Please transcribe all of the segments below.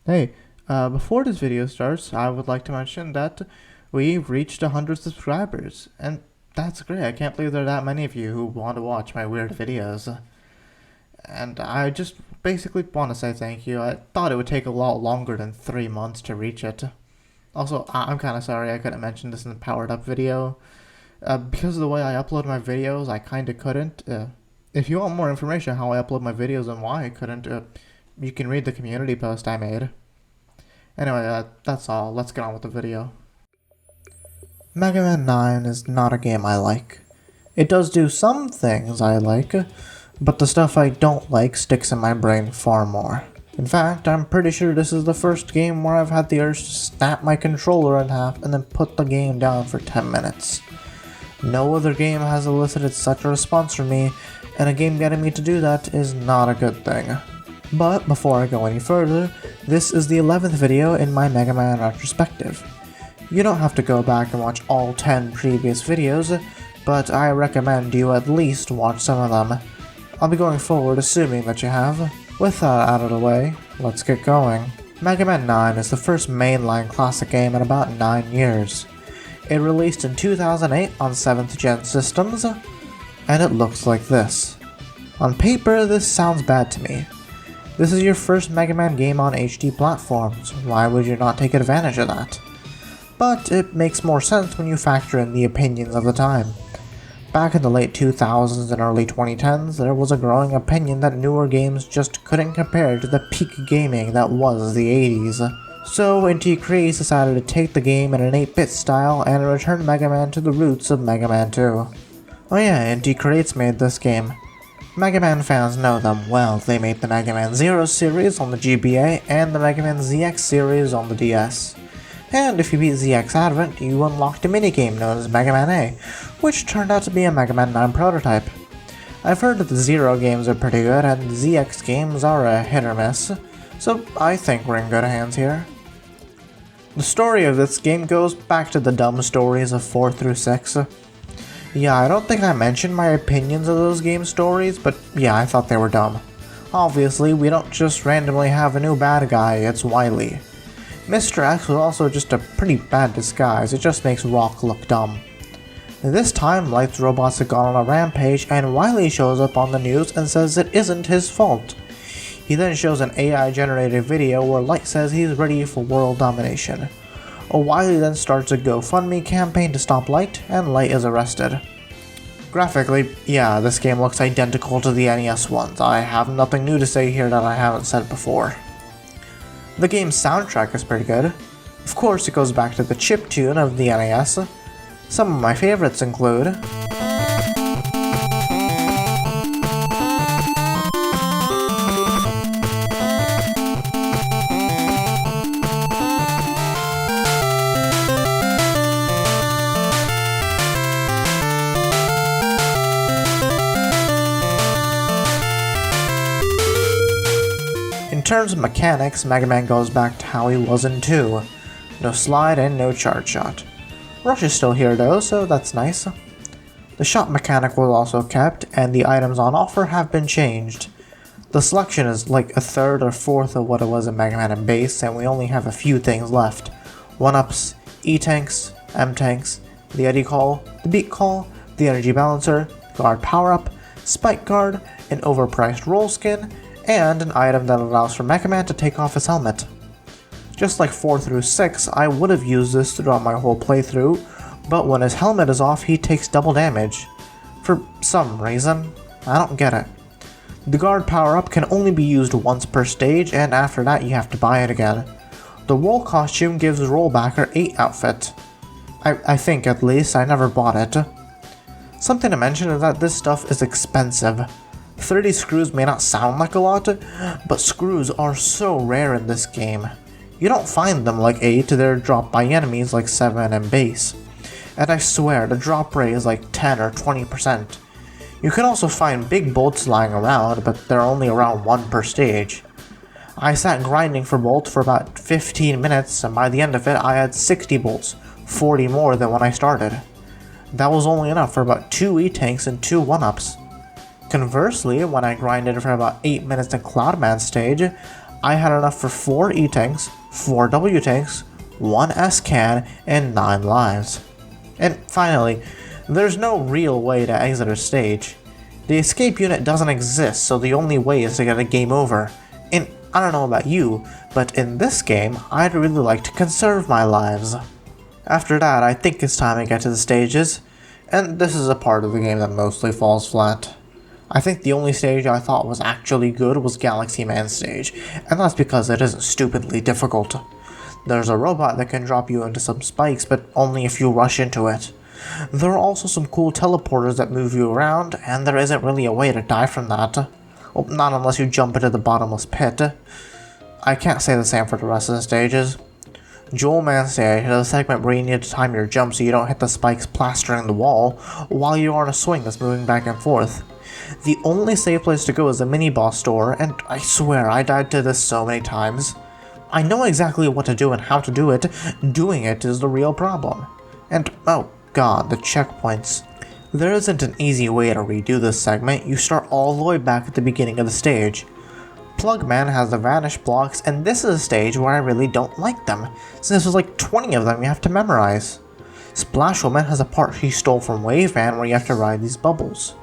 Hey, before this video starts, I would like to mention that we've reached 100 subscribers, and that's great. I can't believe there are that many of you who want to watch my weird videos. And I just basically want to say thank you. I thought it would take a lot longer than 3 months to reach it. Also, I'm kind of sorry I couldn't mention this in the Powered Up video. Because of the way I upload my videos, I kind of couldn't. If you want more information on how I upload my videos and why I couldn't, you can read the community post I made. Anyway, that's all. Let's get on with the video. Mega Man 9 is not a game I like. It does do some things I like, but the stuff I don't like sticks in my brain far more. In fact, I'm pretty sure this is the first game where I've had the urge to snap my controller in half and then put the game down for 10 minutes. No other game has elicited such a response from me, and a game getting me to do that is not a good thing. But before I go any further, this is the 11th video in my Mega Man retrospective. You don't have to go back and watch all 10 previous videos, but I recommend you at least watch some of them. I'll be going forward assuming that you have. With that out of the way, let's get going. Mega Man 9 is the first mainline classic game in about 9 years. It released in 2008 on 7th gen systems, and it looks like this. On paper, this sounds bad to me. This is your first Mega Man game on HD platforms, why would you not take advantage of that? But it makes more sense when you factor in the opinions of the time. Back in the late 2000s and early 2010s, there was a growing opinion that newer games just couldn't compare to the peak gaming that was the 80s. So Inti Creates decided to take the game in an 8-bit style and return Mega Man to the roots of Mega Man 2. Oh yeah, Inti Creates made this game. Mega Man fans know them well. They made the Mega Man Zero series on the GBA and the Mega Man ZX series on the DS. And if you beat ZX Advent, you unlocked a minigame known as Mega Man A, which turned out to be a Mega Man 9 prototype. I've heard that the Zero games are pretty good and the ZX games are a hit or miss, so I think we're in good hands here. The story of this game goes back to the dumb stories of 4 through 6. Yeah, I don't think I mentioned my opinions of those game stories, but yeah, I thought they were dumb. Obviously, we don't just randomly have a new bad guy, it's Wily. Mr. X was also just a pretty bad disguise, it just makes Rock look dumb. This time, Light's robots have gone on a rampage, and Wily shows up on the news and says it isn't his fault. He then shows an AI-generated video where Light says he's ready for world domination. Wily then starts a GoFundMe campaign to stop Light, and Light is arrested. Graphically, yeah, this game looks identical to the NES ones. I have nothing new to say here that I haven't said before. The game's soundtrack is pretty good. Of course, it goes back to the chiptune of the NES. Some of my favorites include In terms of mechanics, Mega Man goes back to how he was in 2. No slide and no charge shot. Rush is still here though, so that's nice. The shot mechanic was also kept, and the items on offer have been changed. The selection is like a third or fourth of what it was in Mega Man in base, and we only have a few things left. 1-ups, E-tanks, M-tanks, the Eddy Call, the Beat Call, the Energy Balancer, Guard Power-up, Spike Guard, an overpriced roll skin, and an item that allows for Mega Man to take off his helmet. Just like 4 through 6, I would have used this throughout my whole playthrough, but when his helmet is off, he takes double damage. For some reason. I don't get it. The guard power-up can only be used once per stage, and after that you have to buy it again. The roll costume gives Rollbacker 8 outfit. I think at least, I never bought it. Something to mention is that this stuff is expensive. 30 screws may not sound like a lot, but screws are so rare in this game. You don't find them like 8, they're dropped by enemies like 7 and base. And I swear, the drop rate is like 10 or 20%. You can also find big bolts lying around, but they're only around 1 per stage. I sat grinding for bolts for about 15 minutes, and by the end of it I had 60 bolts, 40 more than when I started. That was only enough for about 2 E-tanks and 2 1-ups. Conversely, when I grinded for about 8 minutes in Cloudman stage, I had enough for 4 E-tanks, 4 W-tanks, 1 S-can, and 9 lives. And finally, there's no real way to exit a stage. The escape unit doesn't exist, so the only way is to get a game over. And I don't know about you, but in this game, I'd really like to conserve my lives. After that, I think it's time to get to the stages, and this is a part of the game that mostly falls flat. I think the only stage I thought was actually good was Galaxy Man stage, and that's because it isn't stupidly difficult. There's a robot that can drop you into some spikes, but only if you rush into it. There are also some cool teleporters that move you around, and there isn't really a way to die from that. Well, not unless you jump into the bottomless pit. I can't say the same for the rest of the stages. Jewel Man stage is a segment where you need to time your jump so you don't hit the spikes plastering the wall while you're on a swing that's moving back and forth. The only safe place to go is the mini-boss door, and I swear I died to this so many times. I know exactly what to do and how to do it, doing it is the real problem. And oh god, the checkpoints. There isn't an easy way to redo this segment, you start all the way back at the beginning of the stage. Plugman has the vanish blocks, and this is a stage where I really don't like them, since there's like 20 of them you have to memorize. Splashwoman has a part she stole from Waveman where you have to ride these bubbles.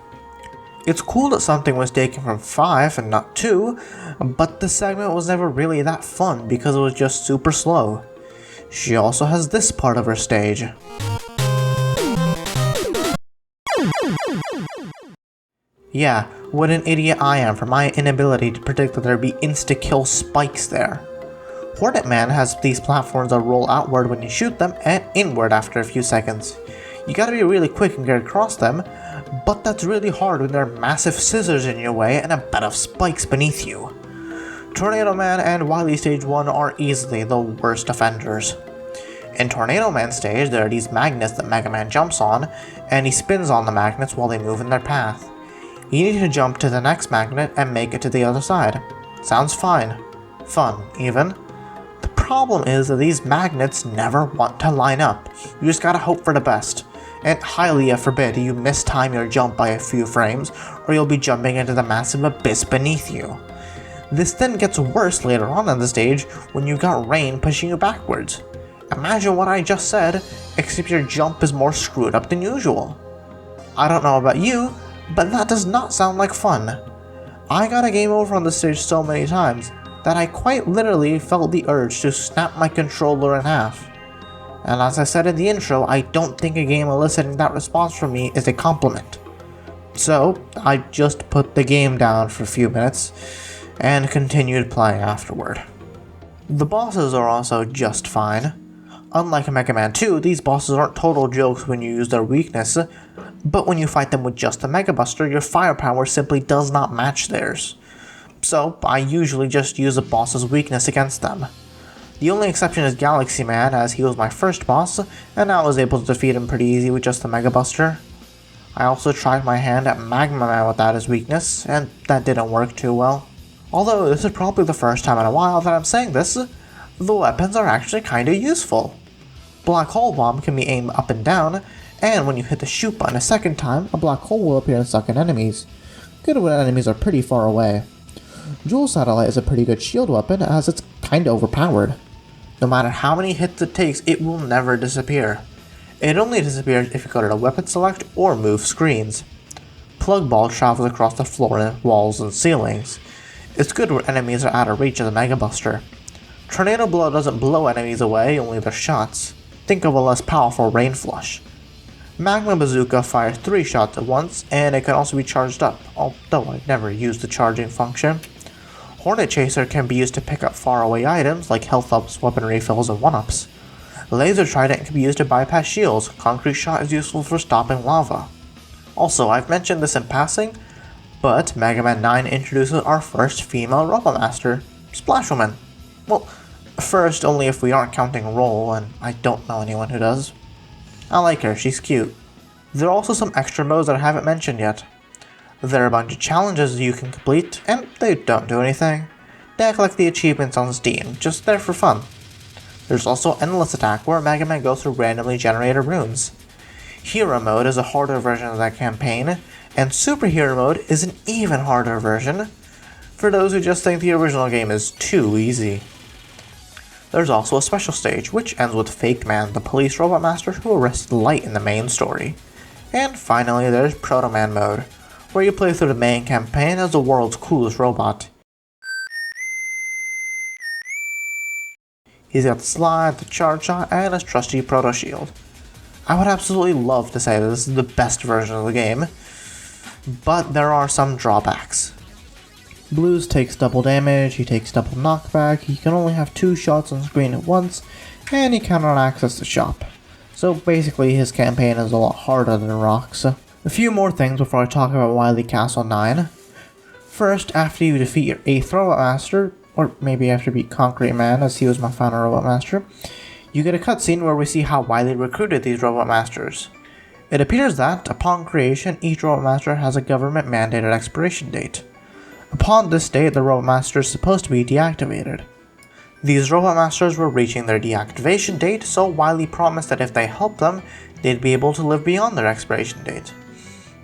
It's cool that something was taken from 5 and not 2, but the segment was never really that fun because it was just super slow. She also has this part of her stage. Yeah, what an idiot I am for my inability to predict that there'd be insta-kill spikes there. Hornet Man has these platforms that roll outward when you shoot them and inward after a few seconds. You gotta be really quick and get across them, but that's really hard when there are massive scissors in your way and a bed of spikes beneath you. Tornado Man and Wily Stage 1 are easily the worst offenders. In Tornado Man stage, there are these magnets that Mega Man jumps on, and he spins on the magnets while they move in their path. You need to jump to the next magnet and make it to the other side. Sounds fine. Fun, even. The problem is that these magnets never want to line up. You just gotta hope for the best. And highly forbid you mistime your jump by a few frames, or you'll be jumping into the massive abyss beneath you. This then gets worse later on in the stage when you got rain pushing you backwards. Imagine what I just said, except your jump is more screwed up than usual. I don't know about you, but that does not sound like fun. I got a game over on this stage so many times that I quite literally felt the urge to snap my controller in half. And as I said in the intro, I don't think a game eliciting that response from me is a compliment. So, I just put the game down for a few minutes and continued playing afterward. The bosses are also just fine. Unlike Mega Man 2, these bosses aren't total jokes when you use their weakness, but when you fight them with just the Mega Buster, your firepower simply does not match theirs. So, I usually just use a boss's weakness against them. The only exception is Galaxy Man, as he was my first boss, and I was able to defeat him pretty easy with just the Mega Buster. I also tried my hand at Magma Man without his weakness, and that didn't work too well. Although this is probably the first time in a while that I'm saying this, the weapons are actually kinda useful. Black Hole Bomb can be aimed up and down, and when you hit the shoot button a second time, a black hole will appear and suck in enemies. Good when enemies are pretty far away. Jewel Satellite is a pretty good shield weapon as it's kinda overpowered. No matter how many hits it takes, it will never disappear. It only disappears if you go to the weapon select or move screens. Plug Ball travels across the floor, walls, and ceilings. It's good when enemies are out of reach of the Mega Buster. Tornado Blow doesn't blow enemies away, only their shots. Think of a less powerful Rain Flush. Magma Bazooka fires 3 shots at once, and it can also be charged up, although I never used the charging function. Hornet Chaser can be used to pick up faraway items like health ups, weapon refills, and 1-ups. Laser Trident can be used to bypass shields. Concrete Shot is useful for stopping lava. Also, I've mentioned this in passing, but Mega Man 9 introduces our first female Robot Master, Splashwoman. Well, first only if we aren't counting Roll, and I don't know anyone who does. I like her, she's cute. There are also some extra modes that I haven't mentioned yet. There are a bunch of challenges you can complete, and they don't do anything. They act like the achievements on Steam, just there for fun. There's also Endless Attack, where Mega Man goes through randomly generated rooms. Hero Mode is a harder version of that campaign, and Superhero Mode is an even harder version. for those who just think the original game is too easy. There's also a special stage, which ends with Fake Man, the police robot master who arrested Light in the main story. And finally, there's Proto Man mode, where you play through the main campaign as the world's coolest robot. He's got the slide, the charge shot, and his trusty Proto Shield. I would absolutely love to say that this is the best version of the game, but there are some drawbacks. Blues takes double damage, he takes double knockback, he can only have 2 shots on screen at once, and he cannot access the shop. So basically his campaign is a lot harder than Rock's. A few more things before I talk about Wily Castle 9. First, after you defeat your 8th Robot Master, or maybe after you beat Concrete Man as he was my final Robot Master, you get a cutscene where we see how Wily recruited these Robot Masters. It appears that, upon creation, each Robot Master has a government-mandated expiration date. Upon this date, the Robot Master is supposed to be deactivated. These Robot Masters were reaching their deactivation date, so Wily promised that if they helped them, they'd be able to live beyond their expiration date.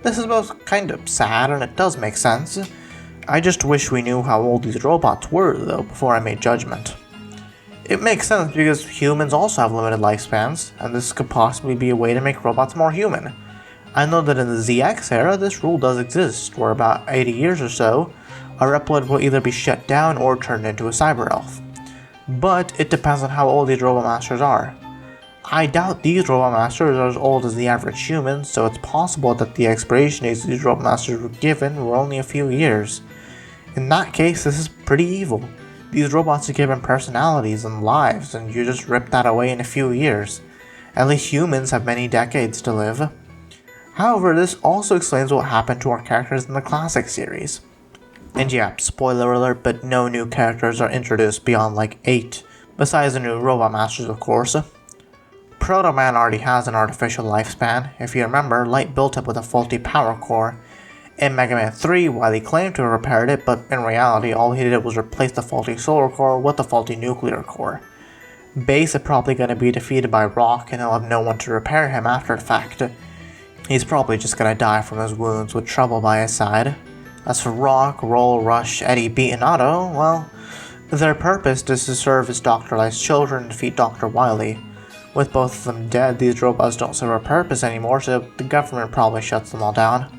This is both kind of sad and it does make sense. I just wish we knew how old these robots were, though, before I made judgment. It makes sense because humans also have limited lifespans, and this could possibly be a way to make robots more human. I know that in the ZX era, this rule does exist, where about 80 years or so, a Reploid will either be shut down or turned into a cyber elf. But it depends on how old these Robot Masters are. I doubt these Robot Masters are as old as the average human, so it's possible that the expiration dates these Robot Masters were given were only a few years. In that case, this is pretty evil. These robots are given personalities and lives, and you just rip that away in a few years. At least humans have many decades to live. However, this also explains what happened to our characters in the classic series. And yeah, spoiler alert, but no new characters are introduced beyond like 8, besides the new Robot Masters of course. Proto Man already has an artificial lifespan. If you remember, Light built it with a faulty power core. In Mega Man 3, Wily claimed to have repaired it, but in reality all he did was replace the faulty solar core with the faulty nuclear core. Base is probably going to be defeated by Rock and he'll have no one to repair him after the fact. He's probably just going to die from his wounds with Trouble by his side. As for Rock, Roll, Rush, Eddie, Beat, and Otto, well, their purpose is to serve as Dr. Light's children and defeat Dr. Wily. With both of them dead, these robots don't serve a purpose anymore, so the government probably shuts them all down.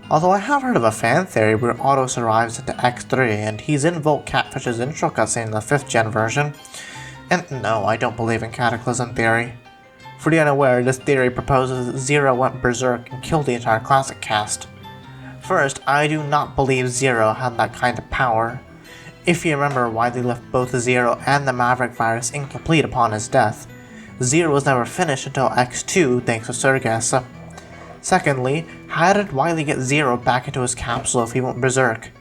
Although I have heard of a fan theory where Otto survives into X3 and he's in Volt Catfish's intro cutscene in the 5th gen version. And no, I don't believe in Cataclysm theory. For the unaware, this theory proposes that Zero went berserk and killed the entire classic cast. First, I do not believe Zero had that kind of power. If you remember why they left both Zero and the Maverick virus incomplete upon his death, Zero was never finished until X2 thanks to Sergas. Secondly, how did Wily get Zero back into his capsule if he went berserk?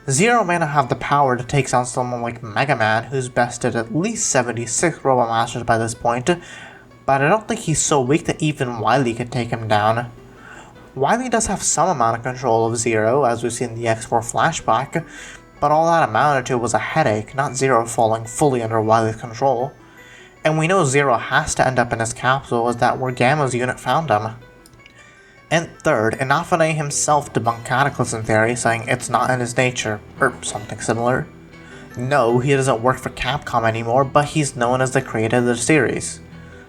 Zero may not have the power to take down someone like Mega Man, who's bested at least 76 Robot Masters by this point, but I don't think he's so weak that even Wily could take him down. Wily does have some amount of control of Zero, as we see in the X4 flashback, but all that amounted to was a headache, not Zero falling fully under Wily's control. And we know Zero has to end up in his capsule, as that where Gamma's unit found him. And third, Inafune himself debunked Cataclysm theory, saying it's not in his nature, or something similar. No, he doesn't work for Capcom anymore, but he's known as the creator of the series.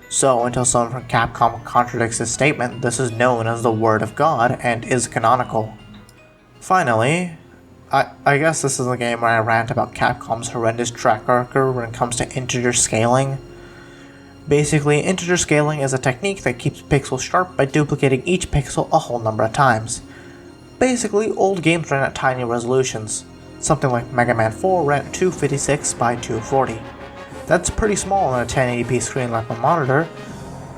So, until someone from Capcom contradicts his statement, this is known as the Word of God and is canonical. Finally, I guess this is a game where I rant about Capcom's horrendous track record when it comes to integer scaling. Basically, integer scaling is a technique that keeps pixels sharp by duplicating each pixel a whole number of times. Basically, old games ran at tiny resolutions. Something like Mega Man 4 ran at 256 by 240. That's pretty small on a 1080p screen like my monitor,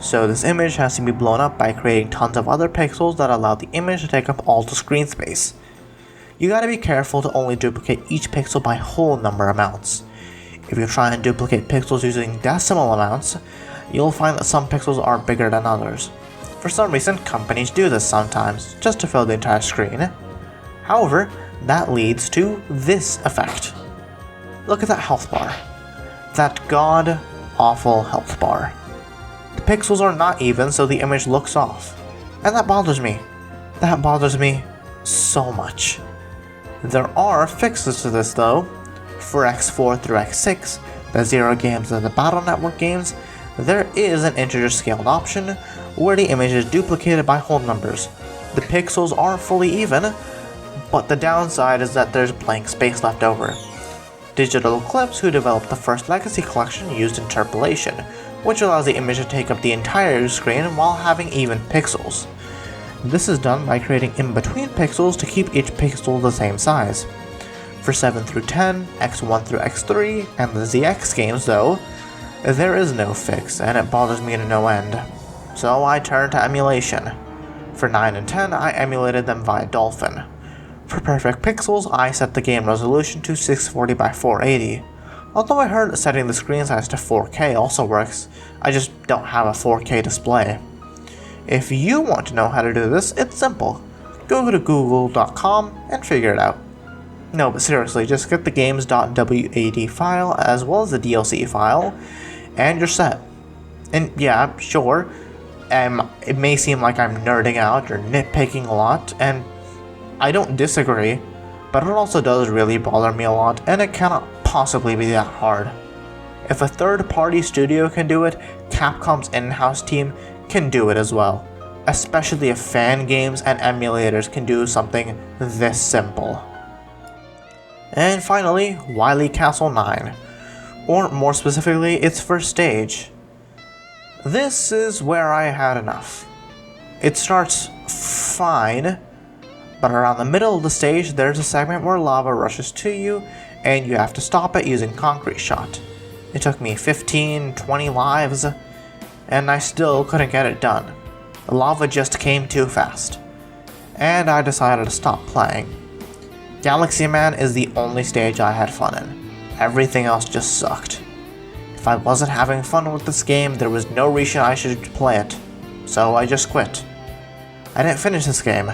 so this image has to be blown up by creating tons of other pixels that allow the image to take up all the screen space. You gotta be careful to only duplicate each pixel by whole number amounts. If you try and duplicate pixels using decimal amounts, you'll find that some pixels are bigger than others. For some reason, companies do this sometimes, just to fill the entire screen. However, that leads to this effect. Look at that health bar. That god-awful health bar. The pixels are not even, so the image looks off. And that bothers me. That bothers me so much. There are fixes to this though. For X4 through X6, the Zero games and the Battle Network games, there is an integer scaled option where the image is duplicated by whole numbers. The pixels are fully even, but the downside is that there's blank space left over. Digital Eclipse, who developed the first Legacy collection, used interpolation, which allows the image to take up the entire screen while having even pixels. This is done by creating in-between pixels to keep each pixel the same size. For 7 through 10, X1 through X3, and the ZX games though, there is no fix, and it bothers me to no end. So I turned to emulation. For 9 and 10, I emulated them via Dolphin. For perfect pixels, I set the game resolution to 640 by 480. Although I heard that setting the screen size to 4K also works, I just don't have a 4K display. If you want to know how to do this, it's simple. Go to google.com and figure it out. No, but seriously, just get the games.wad file as well as the DLC file, and you're set. And yeah, sure, it may seem like I'm nerding out or nitpicking a lot, and I don't disagree, but it also does really bother me a lot, and it cannot possibly be that hard. If a third-party studio can do it, Capcom's in-house team can do it as well, especially if fan games and emulators can do something this simple. And finally, Wily Castle 9, or more specifically, its first stage. This is where I had enough. It starts fine, but around the middle of the stage there's a segment where lava rushes to you and you have to stop it using Concrete Shot. It took me 15-20 lives, and I still couldn't get it done. The lava just came too fast, and I decided to stop playing. Galaxy Man is the only stage I had fun in. Everything else just sucked. If I wasn't having fun with this game, there was no reason I should play it, so I just quit. I didn't finish this game.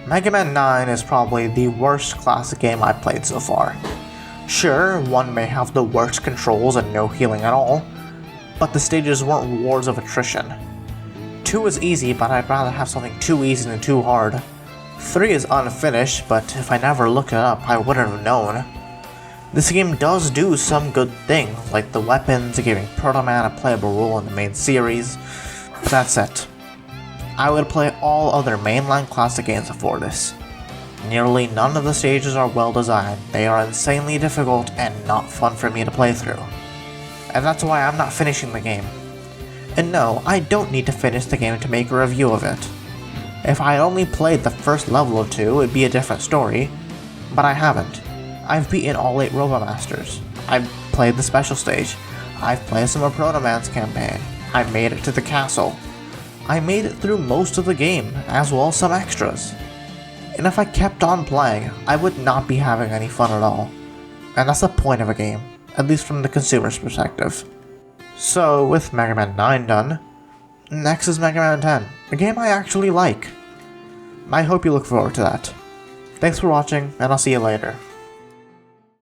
Mega Man 9 is probably the worst classic game I've played so far. Sure, 1 may have the worst controls and no healing at all, but the stages weren't wars of attrition. 2 is easy, but I'd rather have something too easy than too hard. 3 is unfinished, but if I never looked it up, I wouldn't have known. This game does do some good things, like the weapons giving Proto Man a playable role in the main series, but that's it. I would play all other mainline classic games before this. Nearly none of the stages are well designed, they are insanely difficult and not fun for me to play through. And that's why I'm not finishing the game. And no, I don't need to finish the game to make a review of it. If I had only played the first level or 2, it'd be a different story, but I haven't. I've beaten all 8 Robomasters. I've played the special stage. I've played some of Proto Man's campaign. I've made it to the castle. I made it through most of the game, as well as some extras. And if I kept on playing, I would not be having any fun at all. And that's the point of a game, at least from the consumer's perspective. So, with Mega Man 9 done, next is Mega Man 10, a game I actually like. I hope you look forward to that. Thanks for watching, and I'll see you later.